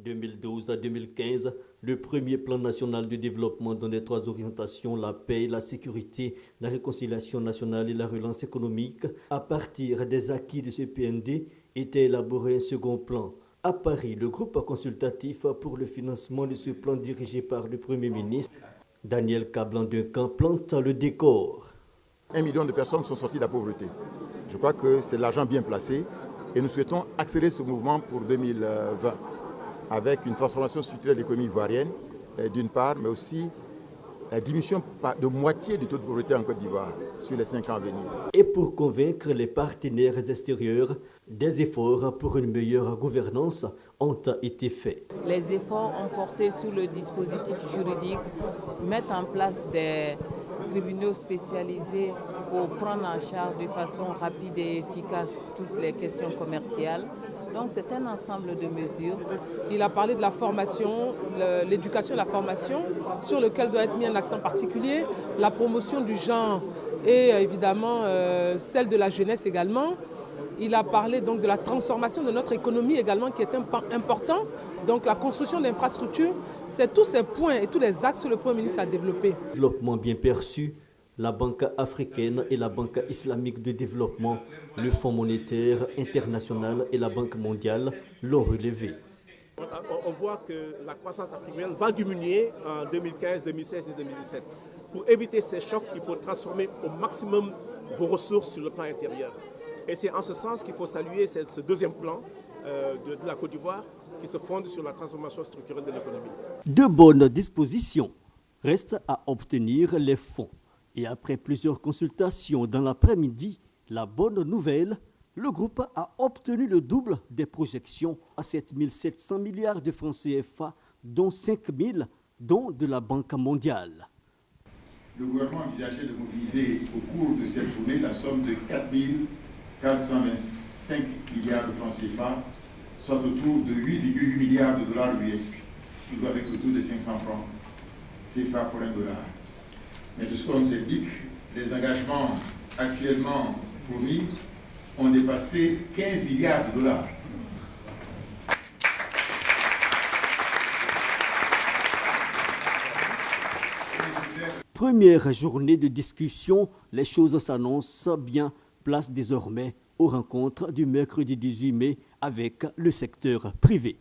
2012 à 2015, le premier plan national de développement donnait 3 orientations, la paix, la sécurité, la réconciliation nationale et la relance économique. À partir des acquis de ce PND, était élaboré un second plan. À Paris, le groupe consultatif pour le financement de ce plan dirigé par le Premier ministre, Daniel Kablan-Duncan, plante le décor. 1 million de personnes sont sorties de la pauvreté. Je crois que c'est de l'argent bien placé et nous souhaitons accélérer ce mouvement pour 2020 avec une transformation structurelle de l'économie ivoirienne d'une part, mais aussi la diminution de moitié du taux de pauvreté en Côte d'Ivoire sur les 5 ans à venir. Et pour convaincre les partenaires extérieurs, des efforts pour une meilleure gouvernance ont été faits. Les efforts ont porté sur le dispositif juridique, mettre en place des tribunaux spécialisés pour prendre en charge de façon rapide et efficace toutes les questions commerciales. Donc c'est un ensemble de mesures. Il a parlé de la formation, l'éducation et la formation, sur lequel doit être mis un accent particulier, la promotion du genre et évidemment celle de la jeunesse également. Il a parlé donc de la transformation de notre économie également qui est important. Donc la construction d'infrastructures, c'est tous ces points et tous les axes que le Premier ministre a développés. Développement bien perçu. La Banque africaine et la Banque islamique de développement, le Fonds monétaire international et la Banque mondiale l'ont relevé. On voit que la croissance africaine va diminuer en 2015, 2016 et 2017. Pour éviter ces chocs, il faut transformer au maximum vos ressources sur le plan intérieur. Et c'est en ce sens qu'il faut saluer ce deuxième plan de la Côte d'Ivoire qui se fonde sur la transformation structurelle de l'économie. De bonnes dispositions. Reste à obtenir les fonds. Et après plusieurs consultations dans l'après-midi, la bonne nouvelle, le groupe a obtenu le double des projections à 7 700 milliards de francs CFA, dont 5 000 dont de la Banque mondiale. Le gouvernement envisageait de mobiliser au cours de cette journée la somme de 4 425 milliards de francs CFA, soit autour de 8,8 milliards de dollars US, toujours avec le taux de 500 francs CFA pour $1. Mais de ce qu'on nous indique, les engagements actuellement fournis ont dépassé 15 milliards de dollars. Première journée de discussion, les choses s'annoncent bien. Place désormais aux rencontres du mercredi 18 mai avec le secteur privé.